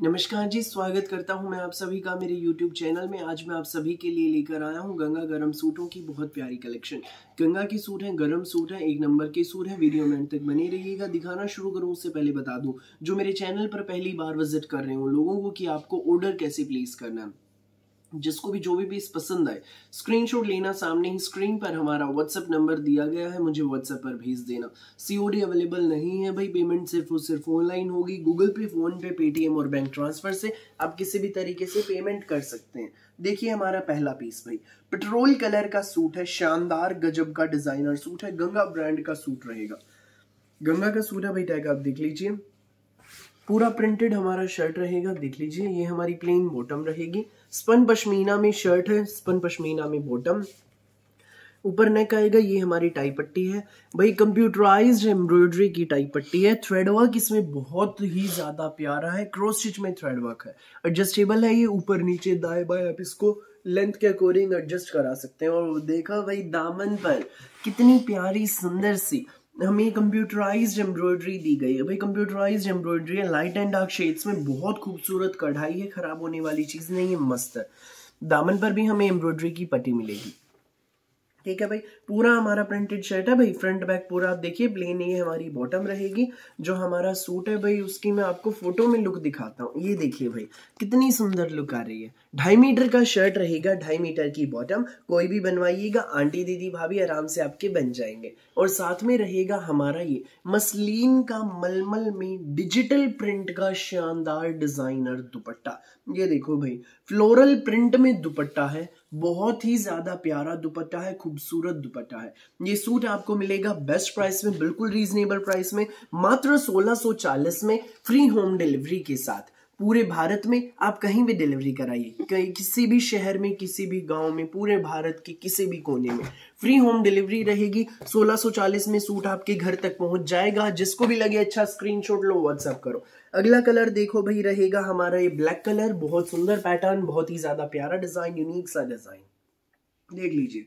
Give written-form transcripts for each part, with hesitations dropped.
नमस्कार जी, स्वागत करता हूं मैं आप सभी का मेरे YouTube चैनल में। आज मैं आप सभी के लिए लेकर आया हूं गंगा गरम सूटों की बहुत प्यारी कलेक्शन। गंगा के सूट हैं, गरम सूट हैं, एक नंबर के सूट हैं। वीडियो में अंत तक बने रहिएगा। दिखाना शुरू करूं उससे पहले बता दूं जो मेरे चैनल पर पहली बार विजिट कर रहे हो लोगों को कि आपको ऑर्डर कैसे प्लेस करना है। जिसको भी जो भी पीस पसंद आए स्क्रीनशॉट लेना, सामने ही स्क्रीन पर हमारा व्हाट्सएप नंबर दिया गया है, मुझे व्हाट्सएप पर भेज देना। सीओडी अवेलेबल नहीं है भाई, पेमेंट सिर्फ ऑनलाइन होगी। गूगल पे, फोन पे, पेटीएम और बैंक ट्रांसफर से आप किसी भी तरीके से पेमेंट कर सकते हैं। देखिए हमारा पहला पीस भाई पेट्रोल कलर का सूट है, शानदार गजब का डिजाइनर सूट है, गंगा ब्रांड का सूट रहेगा। गंगा का सूट है भाई, टैग आप देख लीजिए, पूरा प्रिंटेड हमारा शर्ट रहेगा। देख लीजिए ये हमारी प्लेन बॉटम रहेगी, स्पन पश्मीना में शर्ट है, स्पन पश्मीना में बॉटम, ऊपर नेक आएगा। ये हमारी टाई पट्टी है भाई, कंप्यूटराइज्ड एम्ब्रॉयडरी की टाई पट्टी है। थ्रेड वर्क इसमें बहुत ही ज्यादा प्यारा है, क्रॉस स्टिच में थ्रेड वर्क है, एडजस्टेबल है। ये ऊपर नीचे दाएं बाएं आप इसको लेंथ के अकॉर्डिंग एडजस्ट करा सकते हैं। और देखा भाई दामन पर कितनी प्यारी सुंदर सी हमें कंप्यूटराइज्ड एम्ब्रॉयडरी दी गई है भाई। कंप्यूटराइज्ड एम्ब्रॉयडरी है, लाइट एंड डार्क शेड्स में, बहुत खूबसूरत कढ़ाई है, खराब होने वाली चीज नहीं है, मस्त है। दामन पर भी हमें एम्ब्रॉयडरी की पट्टी मिलेगी। ठीक है भाई, पूरा हमारा प्रिंटेड शर्ट है भाई, फ्रंट बैक पूरा आप देखिए प्लेन। ये हमारी बॉटम रहेगी। जो हमारा सूट है भाई उसकी मैं आपको फोटो में लुक दिखाता हूँ। ये देखिए भाई कितनी सुंदर लुक आ रही है। 2.5 मीटर का शर्ट रहेगा, 2.5 मीटर की बॉटम। कोई भी बनवाइएगा, आंटी दीदी भाभी आराम से आपके बन जाएंगे। और साथ में रहेगा हमारा ये मसलिन का मलमल में डिजिटल प्रिंट का शानदार डिजाइनर दुपट्टा। ये देखो भाई फ्लोरल प्रिंट में दुपट्टा है, बहुत ही ज्यादा प्यारा दुपट्टा है, खूबसूरत दुपट्टा है। ये सूट आपको मिलेगा बेस्ट प्राइस में, बिल्कुल रीजनेबल प्राइस में, मात्र 1640 में, फ्री होम डिलीवरी के साथ। पूरे भारत में आप कहीं भी डिलीवरी कराइए, किसी भी शहर में, किसी भी गांव में, पूरे भारत के किसी भी कोने में फ्री होम डिलीवरी रहेगी। 1640 में सूट आपके घर तक पहुंच जाएगा। जिसको भी लगे अच्छा स्क्रीनशॉट लो, व्हाट्सएप करो। अगला कलर देखो भाई रहेगा हमारा ये ब्लैक कलर, बहुत सुंदर पैटर्न, बहुत ही ज्यादा प्यारा डिजाइन, यूनिक सा डिजाइन। देख लीजिए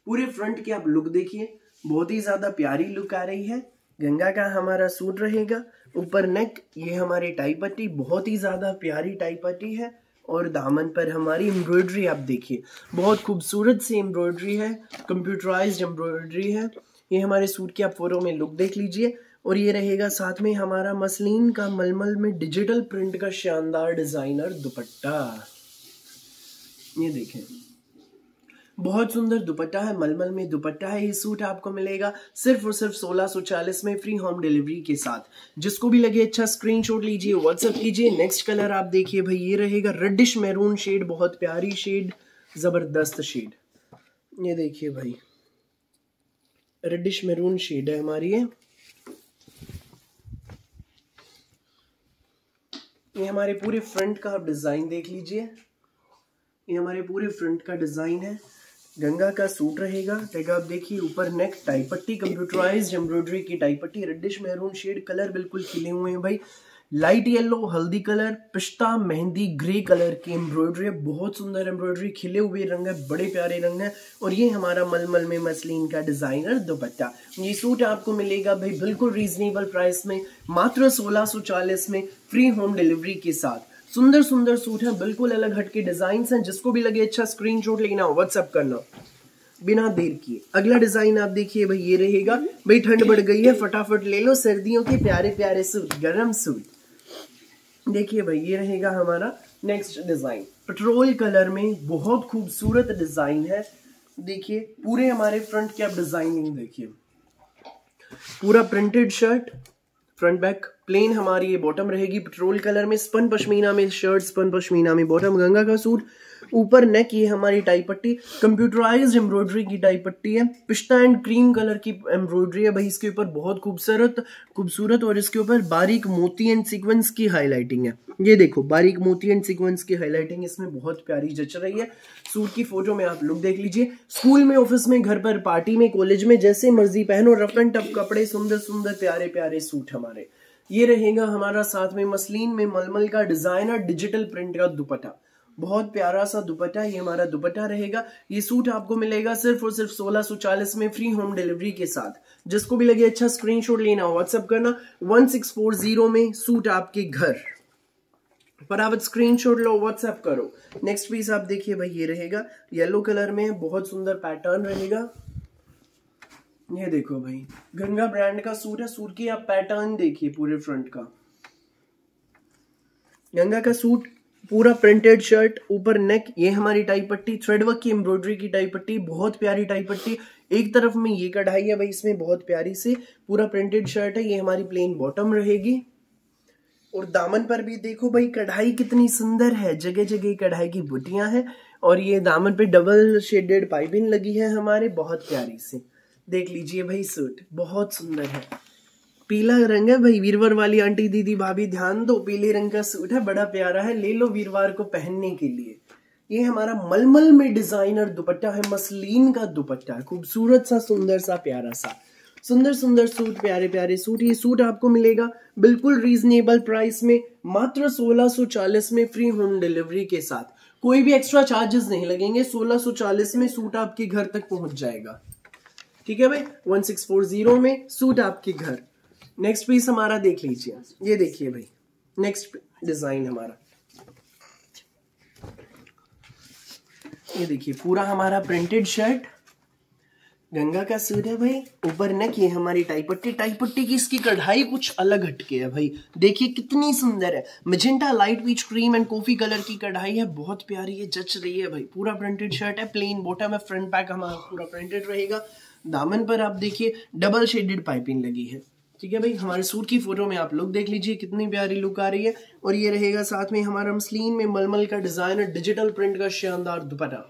पूरे फ्रंट की आप लुक देखिए, बहुत ही ज्यादा प्यारी लुक आ रही है। गंगा का हमारा सूट रहेगा, ऊपर नेक, ये हमारी टाई पट्टी, बहुत ही ज्यादा प्यारी टाई पट्टी है। और दामन पर हमारी एम्ब्रॉयडरी आप देखिए, बहुत खूबसूरत सी एम्ब्रॉयडरी है, कंप्यूटराइज्ड एम्ब्रॉयडरी है। ये हमारे सूट की आप फोटो में लुक देख लीजिए। और ये रहेगा साथ में हमारा मसलिन का मलमल में डिजिटल प्रिंट का शानदार डिजाइनर दुपट्टा। ये देखें बहुत सुंदर दुपट्टा है, मलमल में दुपट्टा है। ये सूट आपको मिलेगा सिर्फ और सिर्फ 1640 में, फ्री होम डिलीवरी के साथ। जिसको भी लगे अच्छा स्क्रीनशॉट लीजिए, व्हाट्सएप कीजिए। नेक्स्ट कलर आप देखिए भाई, ये रहेगा रेडिश मैरून शेड, बहुत प्यारी शेड, जबरदस्त शेड। ये देखिए भाई रेडिश मैरून शेड है हमारी। ये हमारे पूरे फ्रंट का आप डिजाइन देख लीजिए, ये हमारे पूरे फ्रंट का डिजाइन है। गंगा का सूट रहेगा, टैग आप देखिए, ऊपर नेक, टाई पट्टी, कंप्यूटराइज्ड एम्ब्रॉयडरी की टाई पट्टी, रेडिश मैरून शेड, कलर बिल्कुल खिले हुए हैं भाई। लाइट येलो, हल्दी कलर, पिस्ता, मेहंदी, ग्रे कलर की एम्ब्रॉयडरी, बहुत सुंदर एम्ब्रॉयडरी, खिले हुए रंग है, बड़े प्यारे रंग है। और ये हमारा मलमल में मसलिन का डिजाइनर दुपट्टा। ये सूट आपको मिलेगा भाई बिल्कुल रीजनेबल प्राइस में, मात्र 1640 में, फ्री होम डिलीवरी के साथ। सुंदर सुंदर सूट है, बिल्कुल अलग हटके डिजाइन हैं। जिसको भी लगे अच्छा स्क्रीनशॉट लेना, व्हाट्सएप करना बिना देर किए। अगला डिजाइन आप देखिए भाई, ये रहेगा भाई, ठंड बढ़ गई है, फटाफट ले लो सर्दियों के प्यारे प्यारे सूट, गरम सूट। देखिए भाई ये रहेगा हमारा नेक्स्ट डिजाइन, पेट्रोल कलर में, बहुत खूबसूरत डिजाइन है। देखिए पूरे हमारे फ्रंट की आप डिजाइनिंग देखिए, पूरा printed shirt, front back plane हमारी ये बॉटम रहेगी, पेट्रोल कलर में, स्पन पश्मीना में शर्ट, स्पन पश्मीना में बॉटम। गंगा का सूट, ऊपर नेक, ये हमारी टाई पट्टी, कंप्यूटराइज्ड एम्ब्रॉयडरी की टाई पट्टी है, पिस्ता एंड क्रीम कलर की एम्ब्रॉयडरी है भाई। इसके ऊपर बहुत खूबसूरत और इसके ऊपर बारीक मोती एंड सीक्वेंस की हाईलाइटिंग है। ये देखो बारीक मोती एंड सीक्वेंस की हाईलाइटिंग इसमें बहुत प्यारी जच रही है। सूट की फोटो में आप लुक देख लीजिए। स्कूल में, ऑफिस में, घर पर, पार्टी में, कॉलेज में, जैसे मर्जी पहनो, रफ एंड टफ कपड़े, सुंदर सुंदर प्यारे प्यारे सूट हमारे। ये रहेगा हमारा साथ में मसलिन में मलमल का डिजाइनर डिजिटल प्रिंट का दुपट्टा, बहुत प्यारा सा दुपट्टा, ये हमारा दुपट्टा रहेगा। ये सूट आपको मिलेगा सिर्फ और सिर्फ 1640 में, फ्री होम डिलीवरी के साथ। जिसको भी लगे अच्छा स्क्रीनशॉट लेना, व्हाट्सएप करना 1640 में, सूट आपके घर। फटाफट स्क्रीनशॉट लो, व्हाट्सएप करो। नेक्स्ट पीस आप देखिए भाई, ये रहेगा येलो कलर में, बहुत सुंदर पैटर्न रहेगा। ये देखो भाई, गंगा ब्रांड का सूट है। सूट की आप पैटर्न देखिए पूरे फ्रंट का, गंगा का सूट, पूरा प्रिंटेड शर्ट, ऊपर नेक, ये हमारी टाई पट्टी, थ्रेडवर्क की एम्ब्रॉयडरी की टाई पट्टी, बहुत प्यारी टाई पट्टी। एक तरफ में ये कढ़ाई है भाई, इसमें बहुत प्यारी सी, पूरा प्रिंटेड शर्ट है। ये हमारी प्लेन बॉटम रहेगी। और दामन पर भी देखो भाई, कढ़ाई कितनी सुंदर है, जगह जगह कढ़ाई की बुटियां हैं। और ये दामन पे डबल शेडेड पाइपिंग लगी है हमारे, बहुत प्यारी से। देख लीजिए भाई, सूट बहुत सुंदर है। पीला रंग है भाई, वीरवार वाली आंटी दीदी भाभी ध्यान दो, पीले रंग का सूट है, बड़ा प्यारा है, ले लो वीरवार को पहनने के लिए। ये हमारा मलमल में डिजाइनर दुपट्टा है, मसलिन का दुपट्टा है, खूबसूरत सा, सुंदर सा, प्यारा सा, सुंदर सुंदर सूट, प्यारे प्यारे सूट। ये सूट आपको मिलेगा बिल्कुल रीजनेबल प्राइस में, मात्र 1640 में, फ्री होम डिलीवरी के साथ। कोई भी एक्स्ट्रा चार्जेस नहीं लगेंगे। 1640 में सूट आपके घर तक पहुंच जाएगा। ठीक है भाई, 1640 में सूट आपके घर। नेक्स्ट पीस हमारा देख लीजिए, ये देखिए भाई, नेक्स्ट डिजाइन हमारा, ये देखिए पूरा हमारा प्रिंटेड शर्ट, गंगा का सूट है भाई, ऊपर नेक, ये हमारी टाई पट्टी। टाई पट्टी की इसकी कढ़ाई कुछ अलग हटके है भाई, देखिए कितनी सुंदर है। Magenta, light peach, cream and coffee colour की कढ़ाई है, बहुत प्यारी है, जच रही है भाई। पूरा प्रिंटेड शर्ट है, प्लेन बॉटम है, फ्रंट पैक हमारा पूरा प्रिंटेड रहेगा। दामन पर आप देखिए डबल शेडेड पाइपिंग लगी है। ठीक है भाई, हमारे सूट की फोटो में आप लोग देख लीजिए कितनी प्यारी लुक आ रही है। और ये रहेगा साथ में हमारा मसलिन में मलमल का डिजाइन और डिजिटल प्रिंट का शानदार दुपट्टा।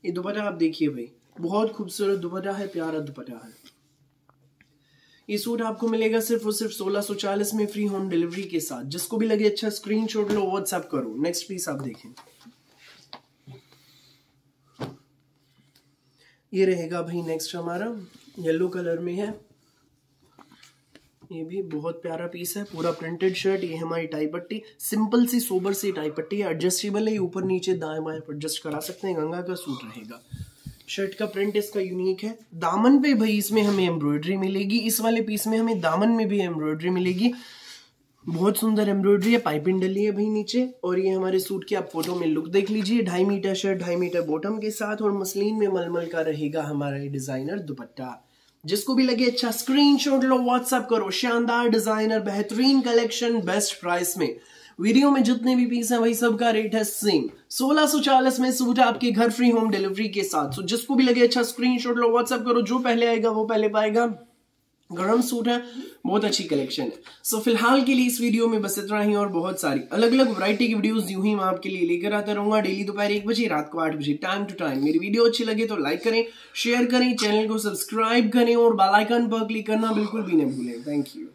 ये दुपट्टा आप देखिए भाई, बहुत खूबसूरत दुपट्टा है, प्यारा दुपट्टा है। ये सूट आपको मिलेगा सिर्फ और सिर्फ 1640 में, फ्री होम डिलीवरी के साथ। जिसको भी लगे अच्छा स्क्रीनशॉट लो, व्हाट्सएप करो। नेक्स्ट पीस आप देखें, ये रहेगा भाई नेक्स्ट हमारा, येलो कलर में है, ये भी बहुत प्यारा पीस है, पूरा प्रिंटेड शर्ट। ये हमारी टाई पट्टी, सिंपल सी सोबर सी टाई पट्टी है, एडजस्टेबल है, ऊपर नीचे दाएं बाएं एडजस्ट करा सकते हैं। गंगा का सूट रहेगा, शर्ट का प्रिंट इसका यूनिक है। दामन पे भाई इसमें हमें एम्ब्रॉयडरी मिलेगी, इस वाले पीस में हमें दामन में भी एम्ब्रॉयडरी मिलेगी, बहुत सुंदर एम्ब्रॉयडरी है, पाइपिंग डली है भाई नीचे। और ये हमारे सूट की आप फोटो में लुक देख लीजिए, 2.5 मीटर शर्ट, 2.5 मीटर बॉटम के साथ, और मसलिन में मलमल का रहेगा हमारा डिजाइनर दुपट्टा। जिसको भी लगे अच्छा स्क्रीनशॉट लो, व्हाट्सएप करो। शानदार डिजाइनर, बेहतरीन कलेक्शन, बेस्ट प्राइस में। वीडियो में जितने भी पीस हैं वही सबका रेट है सेम, 1640 में सूट आपके घर, फ्री होम डिलीवरी के साथ। सो जिसको भी लगे अच्छा स्क्रीनशॉट लो, व्हाट्सएप करो, जो पहले आएगा वो पहले पाएगा। गरम सूट है, बहुत अच्छी कलेक्शन है। सो फिलहाल के लिए इस वीडियो में बस इतना ही, और बहुत सारी अलग अलग वैरायटी की वीडियोस यूं ही मैं आपके लिए लेकर आता रहूंगा, डेली दोपहर 1 बजे, रात को 8 बजे, टाइम टू टाइम। मेरी वीडियो अच्छी लगे तो लाइक करें, शेयर करें, चैनल को सब्सक्राइब करें और बेल आइकन पर क्लिक करना बिल्कुल भी नहीं भूलें। Thank you.